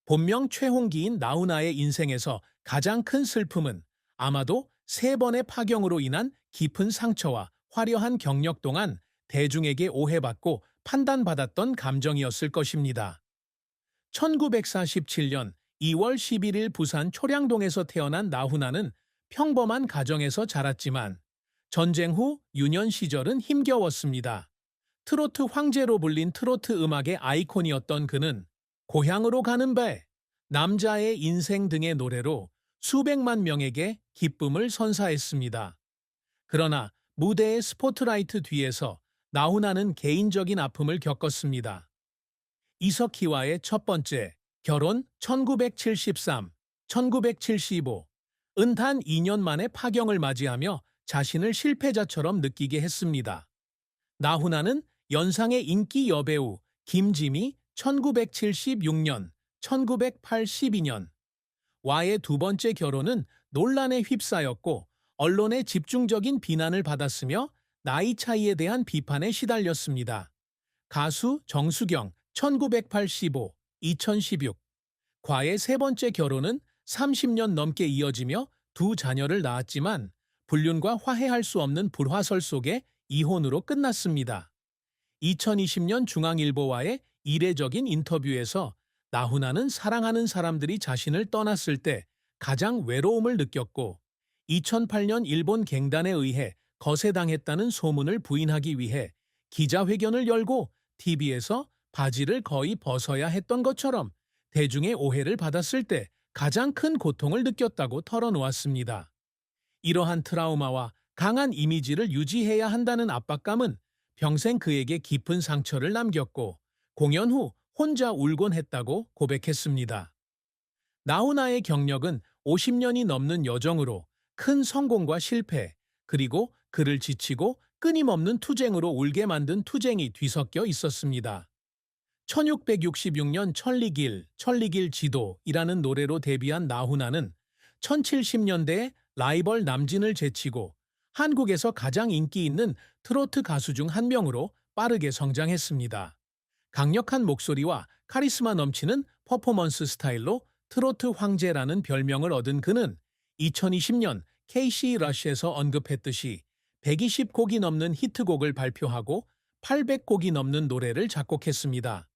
본명 최홍기인 나훈아의 인생에서 가장 큰 슬픔은 아마도 3번의 파경으로 인한 깊은 상처와 화려한 경력 동안 대중에게 오해받고 판단받았던 감정이었을 것입니다. 1947년 2월 11일 부산 초량동에서 태어난 나훈아는 평범한 가정에서 자랐지만 전쟁 후 유년 시절은 힘겨웠습니다. 트로트 황제로 불린 트로트 음악의 아이콘이었던 그는 고향으로 가는 배, 남자의 인생 등의 노래로 수백만 명에게 기쁨을 선사했습니다. 그러나 무대의 스포트라이트 뒤에서 나훈아는 개인적인 아픔을 겪었습니다. 이석희와의 첫 번째 결혼 1973, 1975, 은탄 2년 만에 파경을 맞이하며 자신을 실패자처럼 느끼게 했습니다. 나훈아는 연상의 인기 여배우 김지미 1976년, 1982년 와의 두 번째 결혼은 논란에 휩싸였고 언론의 집중적인 비난을 받았으며 나이 차이에 대한 비판에 시달렸습니다. 가수 정수경 1985, 2016 과의 세 번째 결혼은 30년 넘게 이어지며 두 자녀를 낳았지만 불륜과 화해할 수 없는 불화설 속에 이혼으로 끝났습니다. 2020년 중앙일보와의 이례적인 인터뷰에서 나훈아는 사랑하는 사람들이 자신을 떠났을 때 가장 외로움을 느꼈고 2008년 일본 갱단에 의해 거세당했다는 소문을 부인하기 위해 기자회견을 열고 TV에서 바지를 거의 벗어야 했던 것처럼 대중의 오해를 받았을 때 가장 큰 고통을 느꼈다고 털어놓았습니다. 이러한 트라우마와 강한 이미지를 유지해야 한다는 압박감은 평생 그에게 깊은 상처를 남겼고 공연 후 혼자 울곤 했다고 고백했습니다. 나훈아의 경력은 50년이 넘는 여정으로 큰 성공과 실패, 그리고 그를 지치고 끊임없는 투쟁으로 울게 만든 투쟁이 뒤섞여 있었습니다. 1666년 천리길 지도이라는 노래로 데뷔한 나훈아는 1070년대에 라이벌 남진을 제치고 한국에서 가장 인기 있는 트로트 가수 중 한 명으로 빠르게 성장했습니다. 강력한 목소리와 카리스마 넘치는 퍼포먼스 스타일로 트로트 황제라는 별명을 얻은 그는 2020년 KC 러쉬에서 언급했듯이 120곡이 넘는 히트곡을 발표하고 800곡이 넘는 노래를 작곡했습니다.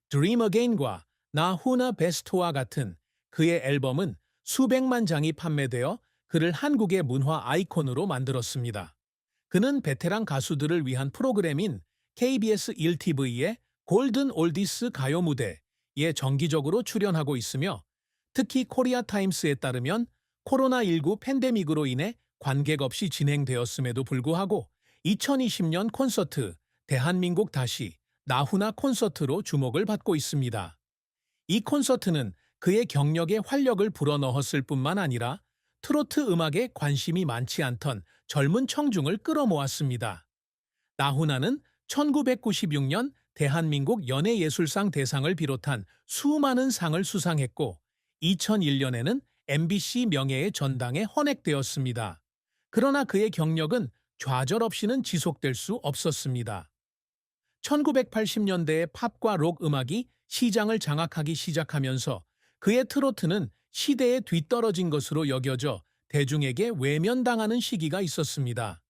Dream Again과 나훈아 베스트와 같은 그의 앨범은 수백만 장이 판매되어 그를 한국의 문화 아이콘으로 만들었습니다. 그는 베테랑 가수들을 위한 프로그램인 KBS 1TV의 골든 올디스 가요 무대에 정기적으로 출연하고 있으며 특히 코리아 타임스에 따르면 코로나19 팬데믹으로 인해 관객 없이 진행되었음에도 불구하고 2020년 콘서트 대한민국 다시 나훈아 콘서트로 주목을 받고 있습니다. 이 콘서트는 그의 경력에 활력을 불어넣었을 뿐만 아니라 트로트 음악에 관심이 많지 않던 젊은 청중을 끌어모았습니다. 나훈아는 1996년 대한민국 연예예술상 대상을 비롯한 수많은 상을 수상했고 2001년에는 MBC 명예의 전당에 헌액되었습니다. 그러나 그의 경력은 좌절 없이는 지속될 수 없었습니다. 1980년대의 팝과 록 음악이 시장을 장악하기 시작하면서 그의 트로트는 시대에 뒤떨어진 것으로 여겨져 대중에게 외면당하는 시기가 있었습니다.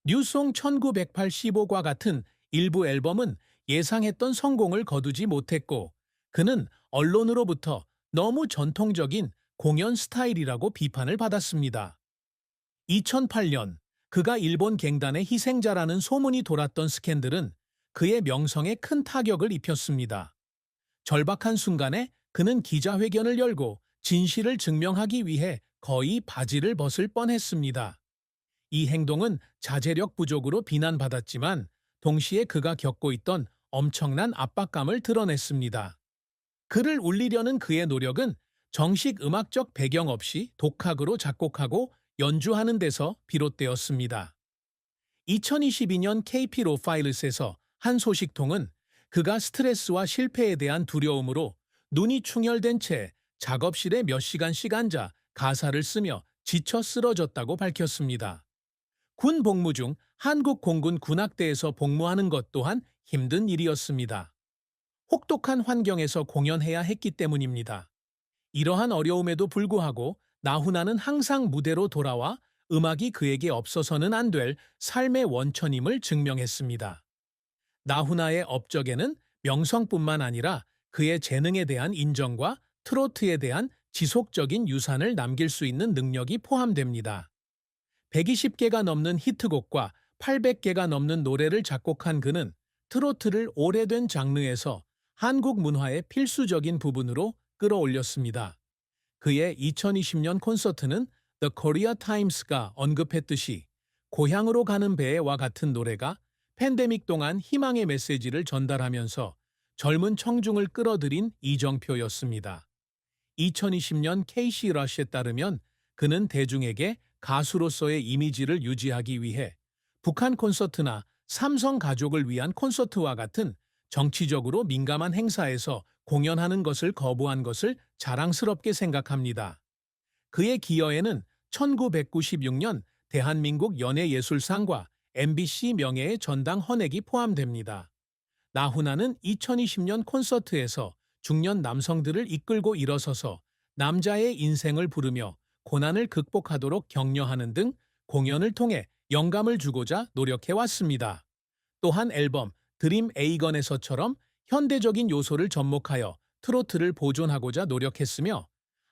뉴송 1985과 같은 일부 앨범은 예상했던 성공을 거두지 못했고 그는 언론으로부터 너무 전통적인 공연 스타일이라고 비판을 받았습니다. 2008년 그가 일본 갱단의 희생자라는 소문이 돌았던 스캔들은 그의 명성에 큰 타격을 입혔습니다. 절박한 순간에 그는 기자회견을 열고 진실을 증명하기 위해 거의 바지를 벗을 뻔했습니다. 이 행동은 자제력 부족으로 비난받았지만 동시에 그가 겪고 있던 엄청난 압박감을 드러냈습니다. 그를 울리려는 그의 노력은 정식 음악적 배경 없이 독학으로 작곡하고 연주하는 데서 비롯되었습니다. 2022년 KP 로파일스에서 한 소식통은 그가 스트레스와 실패에 대한 두려움으로 눈이 충혈된 채 작업실에 몇 시간씩 앉아 가사를 쓰며 지쳐 쓰러졌다고 밝혔습니다. 군 복무 중 한국 공군 군악대에서 복무하는 것 또한 힘든 일이었습니다. 혹독한 환경에서 공연해야 했기 때문입니다. 이러한 어려움에도 불구하고 나훈아는 항상 무대로 돌아와 음악이 그에게 없어서는 안 될 삶의 원천임을 증명했습니다. 나훈아의 업적에는 명성뿐만 아니라 그의 재능에 대한 인정과 트로트에 대한 지속적인 유산을 남길 수 있는 능력이 포함됩니다. 120개가 넘는 히트곡과 800개가 넘는 노래를 작곡한 그는 트로트를 오래된 장르에서 한국 문화의 필수적인 부분으로 끌어올렸습니다. 그의 2020년 콘서트는 The Korea Times가 언급했듯이 고향으로 가는 배와 같은 노래가 팬데믹 동안 희망의 메시지를 전달하면서 젊은 청중을 끌어들인 이정표였습니다. 2020년 KC 러시에 따르면 그는 대중에게 가수로서의 이미지를 유지하기 위해 북한 콘서트나 삼성 가족을 위한 콘서트와 같은 정치적으로 민감한 행사에서 공연하는 것을 거부한 것을 자랑스럽게 생각합니다. 그의 기여에는 1996년 대한민국 연예예술상과 MBC 명예의 전당 헌액이 포함됩니다. 나훈아는 2020년 콘서트에서 중년 남성들을 이끌고 일어서서 남자의 인생을 부르며 고난을 극복하도록 격려하는 등 공연을 통해 영감을 주고자 노력해왔습니다. 또한 앨범 드림 에이건에서처럼 현대적인 요소를 접목하여 트로트를 보존하고자 노력했으며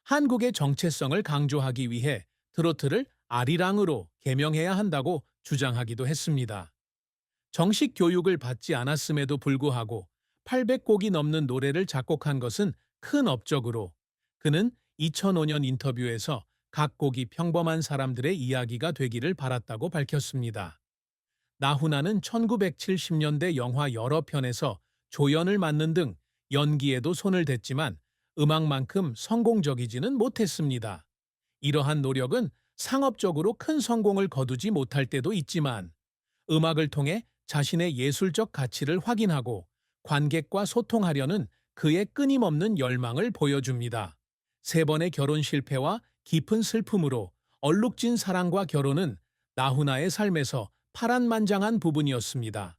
한국의 정체성을 강조하기 위해 트로트를 아리랑으로 개명해야 한다고 주장하기도 했습니다. 정식 교육을 받지 않았음에도 불구하고 800곡이 넘는 노래를 작곡한 것은 큰 업적으로 그는 2005년 인터뷰에서 각 곡이 평범한 사람들의 이야기가 되기를 바랐다고 밝혔습니다. 나훈아는 1970년대 영화 여러 편에서 조연을 맡는 등 연기에도 손을 댔지만 음악만큼 성공적이지는 못했습니다. 이러한 노력은 상업적으로 큰 성공을 거두지 못할 때도 있지만 음악을 통해 자신의 예술적 가치를 확인하고 관객과 소통하려는 그의 끊임없는 열망을 보여줍니다. 세 번의 결혼 실패와 깊은 슬픔으로 얼룩진 사랑과 결혼은 나훈아의 삶에서 파란만장한 부분이었습니다.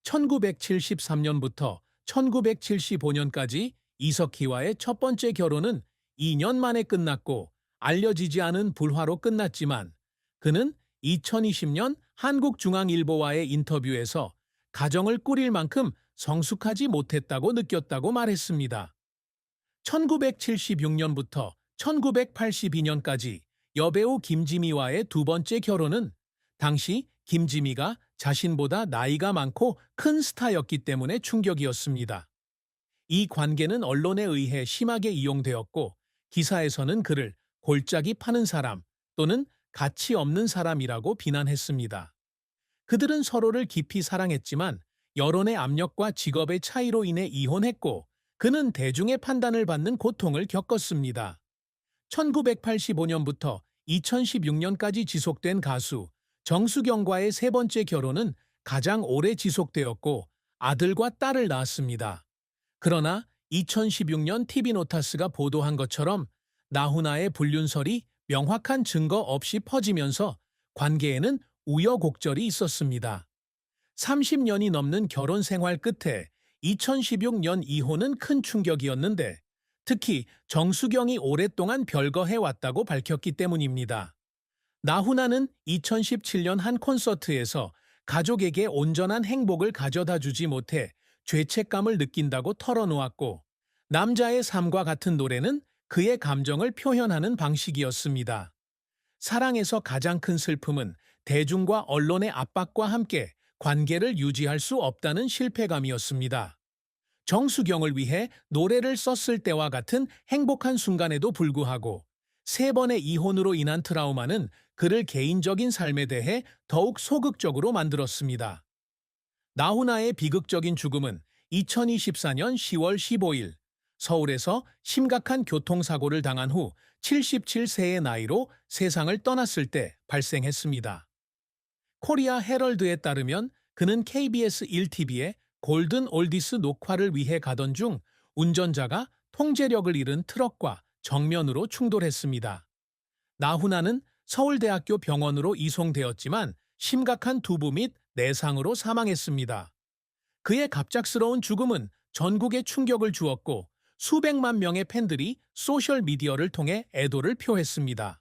1973년부터 1975년까지 이석희와의 첫 번째 결혼은 2년 만에 끝났고 알려지지 않은 불화로 끝났지만 그는 2020년 한국중앙일보와의 인터뷰에서 가정을 꾸릴 만큼 성숙하지 못했다고 느꼈다고 말했습니다. 1976년부터 1982년까지 여배우 김지미와의 두 번째 결혼은 당시 김지미가 자신보다 나이가 많고 큰 스타였기 때문에 충격이었습니다. 이 관계는 언론에 의해 심하게 이용되었고 기사에서는 그를 골짜기 파는 사람 또는 가치 없는 사람이라고 비난했습니다. 그들은 서로를 깊이 사랑했지만 여론의 압력과 직업의 차이로 인해 이혼했고 그는 대중의 판단을 받는 고통을 겪었습니다. 1985년부터 2016년까지 지속된 가수 정수경과의 세 번째 결혼은 가장 오래 지속되었고 아들과 딸을 낳았습니다. 그러나 2016년 TV노타스가 보도한 것처럼 나훈아의 불륜설이 명확한 증거 없이 퍼지면서 관계에는 우여곡절이 있었습니다. 30년이 넘는 결혼 생활 끝에 2016년 이혼은 큰 충격이었는데 특히 정수경이 오랫동안 별거해왔다고 밝혔기 때문입니다. 나훈아는 2017년 한 콘서트에서 가족에게 온전한 행복을 가져다 주지 못해 죄책감을 느낀다고 털어놓았고 남자의 삶과 같은 노래는 그의 감정을 표현하는 방식이었습니다. 사랑에서 가장 큰 슬픔은 대중과 언론의 압박과 함께 관계를 유지할 수 없다는 실패감이었습니다. 정수경을 위해 노래를 썼을 때와 같은 행복한 순간에도 불구하고 세 번의 이혼으로 인한 트라우마는 그를 개인적인 삶에 대해 더욱 소극적으로 만들었습니다. 나훈아의 비극적인 죽음은 2024년 10월 15일 서울에서 심각한 교통사고를 당한 후 77세의 나이로 세상을 떠났을 때 발생했습니다. 코리아 헤럴드에 따르면 그는 KBS 1TV의 골든 올디스 녹화를 위해 가던 중 운전자가 통제력을 잃은 트럭과 정면으로 충돌했습니다. 나훈아는 서울대학교 병원으로 이송되었지만 심각한 두부 및 내상으로 사망했습니다. 그의 갑작스러운 죽음은 전국에 충격을 주었고 수백만 명의 팬들이 소셜미디어를 통해 애도를 표했습니다.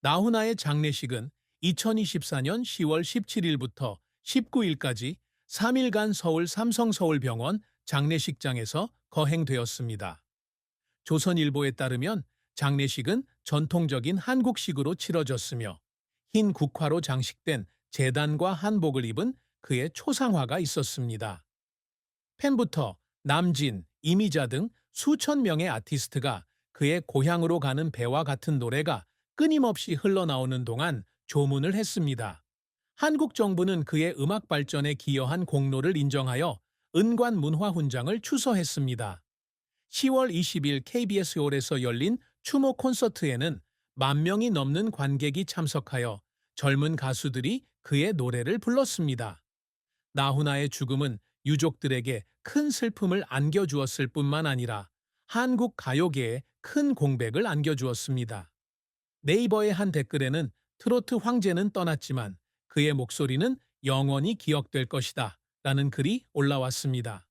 나훈아의 장례식은 2024년 10월 17일부터 19일까지 3일간 서울 삼성서울병원 장례식장에서 거행되었습니다. 조선일보에 따르면 장례식은 전통적인 한국식으로 치러졌으며 흰 국화로 장식된 제단과 한복을 입은 그의 초상화가 있었습니다. 팬부터 남진, 이미자 등 수천 명의 아티스트가 그의 고향으로 가는 배와 같은 노래가 끊임없이 흘러나오는 동안 조문을 했습니다. 한국 정부는 그의 음악 발전에 기여한 공로를 인정하여 은관 문화훈장을 추서했습니다. 10월 20일 KBS홀에서 열린 추모 콘서트에는 10,000명이 넘는 관객이 참석하여 젊은 가수들이 그의 노래를 불렀습니다. 나훈아의 죽음은 유족들에게 큰 슬픔을 안겨주었을 뿐만 아니라 한국 가요계에 큰 공백을 안겨주었습니다. 네이버의 한 댓글에는 트로트 황제는 떠났지만 그의 목소리는 영원히 기억될 것이다 라는 글이 올라왔습니다.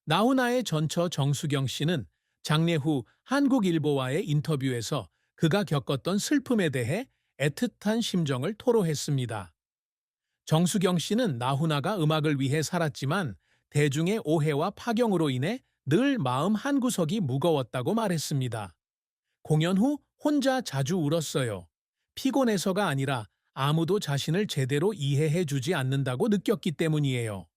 나훈아의 전처 정수경 씨는 장례 후 한국일보와의 인터뷰에서 그가 겪었던 슬픔에 대해 애틋한 심정을 토로했습니다. 정수경 씨는 나훈아가 음악을 위해 살았지만 대중의 오해와 파경으로 인해 늘 마음 한구석이 무거웠다고 말했습니다. 공연 후 혼자 자주 울었어요. 피곤해서가 아니라 아무도 자신을 제대로 이해해 주지 않는다고 느꼈기 때문이에요.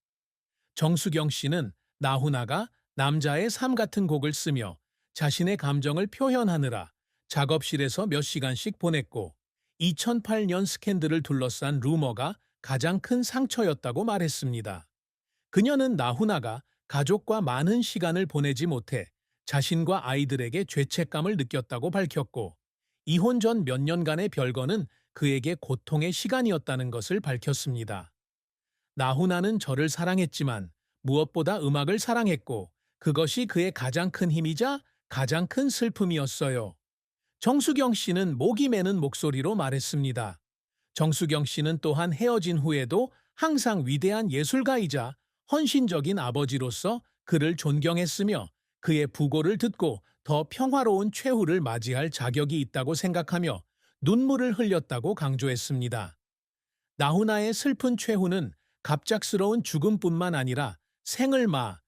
정수경 씨는 나훈아가 남자의 삶 같은 곡을 쓰며 자신의 감정을 표현하느라 작업실에서 몇 시간씩 보냈고 2008년 스캔들을 둘러싼 루머가 가장 큰 상처였다고 말했습니다. 그녀는 나훈아가 가족과 많은 시간을 보내지 못해 자신과 아이들에게 죄책감을 느꼈다고 밝혔고 이혼 전 몇 년간의 별거는 그에게 고통의 시간이었다는 것을 밝혔습니다. 나훈아는 저를 사랑했지만 무엇보다 음악을 사랑했고 그것이 그의 가장 큰 힘이자 가장 큰 슬픔이었어요. 정수경 씨는 목이 메는 목소리로 말했습니다. 정수경 씨는 또한 헤어진 후에도 항상 위대한 예술가이자 헌신적인 아버지로서 그를 존경했으며 그의 부고를 듣고 더 평화로운 최후를 맞이할 자격이 있다고 생각하며 눈물을 흘렸다고 강조했습니다. 나훈아의 슬픈 최후는 갑작스러운 죽음뿐만 아니라 생을마,